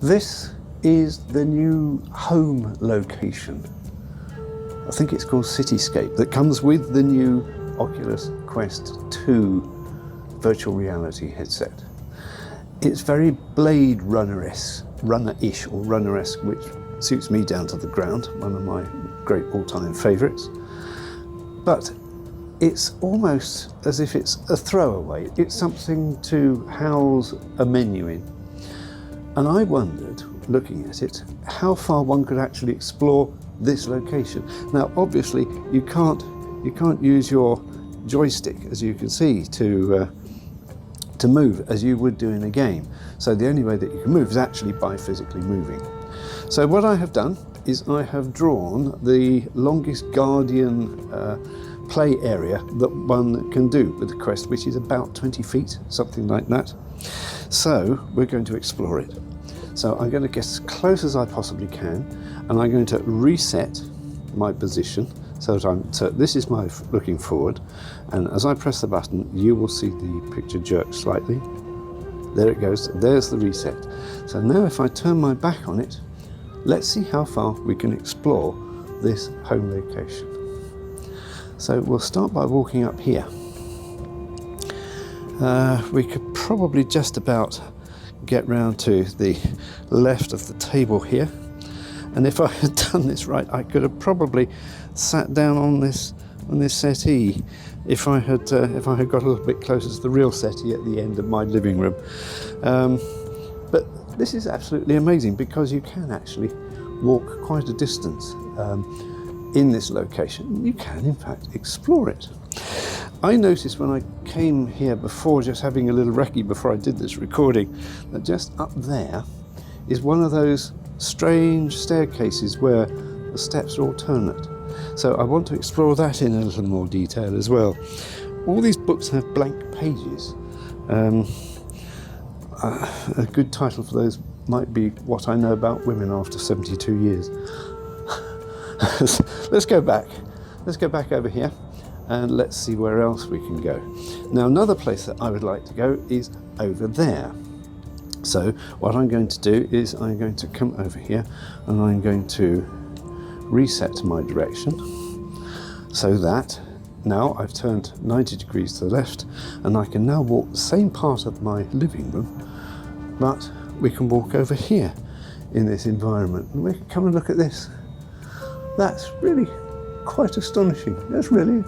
This is the new home location. I think it's called CityScape, that comes with the new Oculus Quest 2 virtual reality headset. It's very Blade Runner-ish, which suits me down to the ground, one of my great all-time favourites. But it's almost as if it's a throwaway. It's something to house a menu in. And I wondered, looking at it, how far one could actually explore this location. Now, obviously, you can't use your joystick, as you can see, to move as you would do in a game. So the only way that you can move is actually by physically moving. So what I have done is I have drawn the longest Guardian play area that one can do with the Quest, which is about 20 feet, something like that. So we're going to explore it. So I'm going to get as close as I possibly can, and I'm going to reset my position so that this is my looking forward, and as I press the button you will see the picture jerk slightly. There it goes, there's the reset. So now if I turn my back on it, let's see how far we can explore this home location. So we'll start by walking up here. We could probably just about get round to the left of the table here, and if I had done this right I could have probably sat down on this settee if I had got a little bit closer to the real settee at the end of my living room. But this is absolutely amazing because you can actually walk quite a distance in this location. You can in fact explore it. I noticed when I came here before, just having a little recce before I did this recording, that just up there is one of those strange staircases where the steps are alternate. So I want to explore that in a little more detail as well. All these books have blank pages. A good title for those might be What I Know About Women After 72 Years. Let's go back. Let's go back over here and let's see where else we can go. Now, another place that I would like to go is over there. So what I'm going to do is I'm going to come over here and I'm going to reset my direction so that now I've turned 90 degrees to the left, and I can now walk the same part of my living room, but we can walk over here in this environment and we can come and look at this. That's really quite astonishing. That's really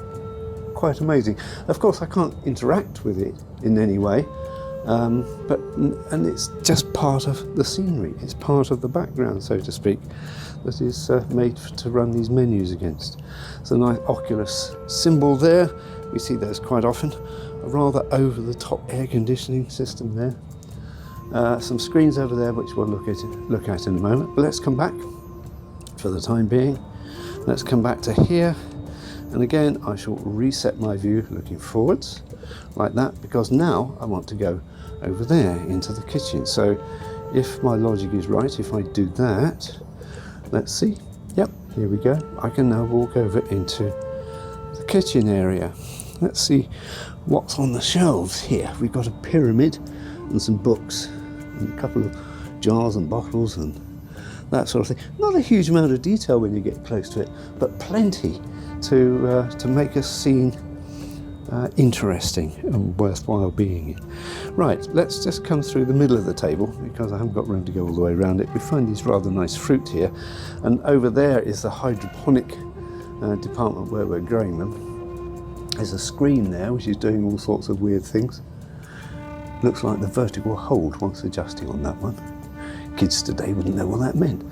quite amazing. Of course I can't interact with it in any way, and it's just part of the scenery. It's part of the background, so to speak, that is made to run these menus against. There's a nice Oculus symbol there. We see those quite often. A rather over-the-top air conditioning system there. Some screens over there which we'll look at in a moment. But let's come back for the time being. Let's come back to here. And again, I shall reset my view looking forwards like that, because now I want to go over there into the kitchen. So if my logic is right, if I do that, let's see. Yep, here we go. I can now walk over into the kitchen area. Let's see what's on the shelves here. We've got a pyramid and some books and a couple of jars and bottles and that sort of thing. Not a huge amount of detail when you get close to it, but plenty to make a scene interesting and worthwhile being in. Right, let's just come through the middle of the table because I haven't got room to go all the way around it. We find these rather nice fruit here, and over there is the hydroponic department where we're growing them. There's a screen there which is doing all sorts of weird things. Looks like the vertical hold wants adjusting on that one. Kids today wouldn't know what that meant.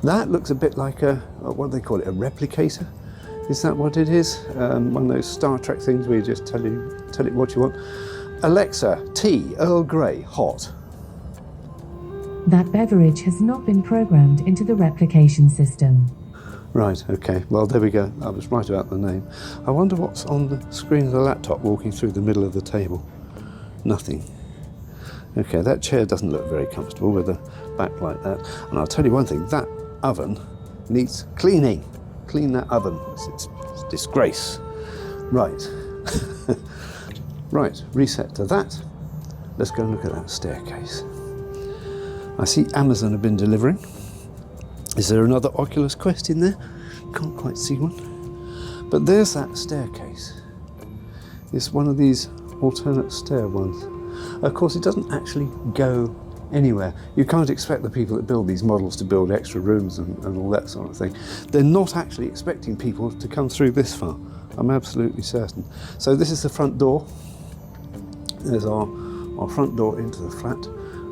That looks a bit like a, what do they call it, a replicator? Is that what it is? One of those Star Trek things where you just tell it what you want. Alexa, tea, Earl Grey, hot. That beverage has not been programmed into the replication system. Right, okay, well there we go. I was right about the name. I wonder what's on the screen of the laptop walking through the middle of the table. Nothing. Okay, that chair doesn't look very comfortable with a back like that. And I'll tell you one thing, that oven needs cleaning. Clean that oven, it's a disgrace. Right, right, reset to that. Let's go and look at that staircase. I see Amazon have been delivering. Is there another Oculus Quest in there? Can't quite see one. But there's that staircase. It's one of these alternate stair ones. Of course, it doesn't actually go anywhere. You can't expect the people that build these models to build extra rooms and all that sort of thing. They're not actually expecting people to come through this far. I'm absolutely certain. So this is the front door. There's our front door into the flat,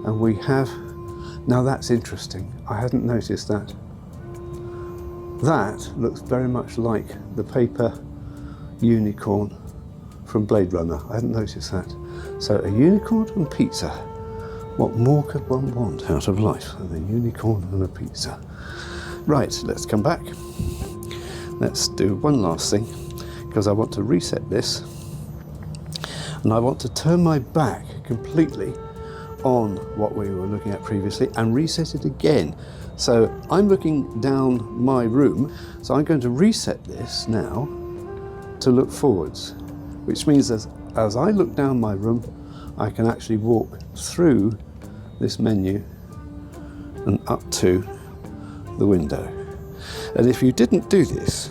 and we have, now that's interesting, I hadn't noticed that. That looks very much like the paper unicorn from Blade Runner. I hadn't noticed that. So a unicorn and pizza. What more could one want out of life than a unicorn and a pizza? Right, let's come back. Let's do one last thing, because I want to reset this. And I want to turn my back completely on what we were looking at previously and reset it again. So I'm looking down my room, so I'm going to reset this now to look forwards, which means as I look down my room, I can actually walk through this menu and up to the window. And if you didn't do this,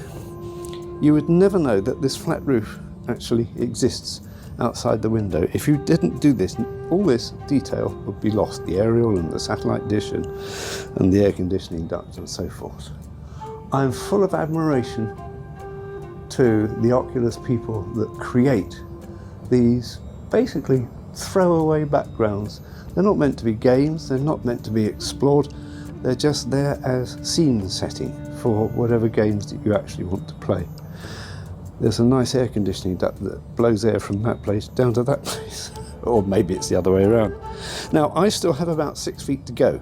you would never know that this flat roof actually exists outside the window. If you didn't do this, all this detail would be lost, the aerial and the satellite dish and the air conditioning duct and so forth. I'm full of admiration to the Oculus people that create these basically throwaway backgrounds. They're not meant to be games, they're not meant to be explored, they're just there as scene setting for whatever games that you actually want to play. There's a nice air conditioning duct that blows air from that place down to that place. Or maybe it's the other way around. Now, I still have about 6 feet to go,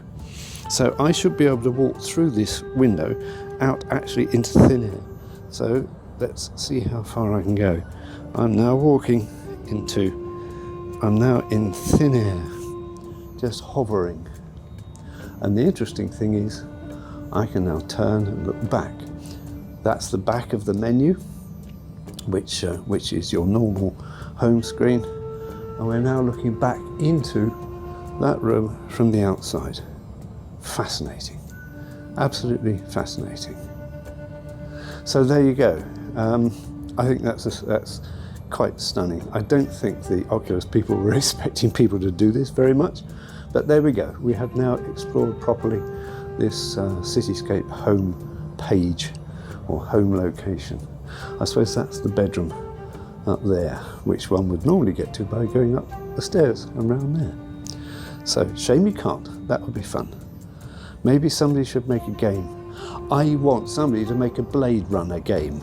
so I should be able to walk through this window out actually into thin air. So let's see how far I can go. I'm now in thin air, just hovering. And the interesting thing is, I can now turn and look back. That's the back of the menu, which is your normal home screen. And we're now looking back into that room from the outside. Fascinating, absolutely fascinating. So there you go. I think that's quite stunning. I don't think the Oculus people were expecting people to do this very much, but there we go. We have now explored properly this CityScape Home page or home location. I suppose that's the bedroom up there, which one would normally get to by going up the stairs and round there. So, shame you can't. That would be fun. Maybe somebody should make a game. I want somebody to make a Blade Runner game.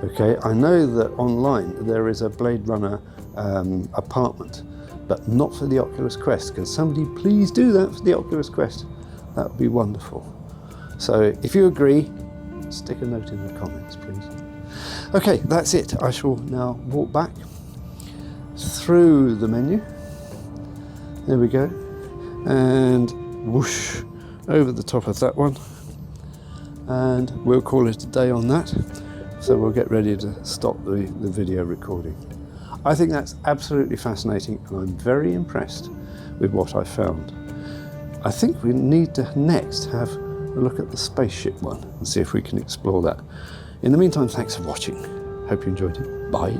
Okay, I know that online there is a Blade Runner apartment, but not for the Oculus Quest. Can somebody please do that for the Oculus Quest? That would be wonderful. So, if you agree, stick a note in the comments, please. Okay, that's it. I shall now walk back through the menu. There we go. And whoosh, over the top of that one. And we'll call it a day on that. So we'll get ready to stop the video recording. I think that's absolutely fascinating, and I'm very impressed with what I found. I think we need to next have a look at the spaceship one and see if we can explore that. In the meantime, thanks for watching. Hope you enjoyed it. Bye.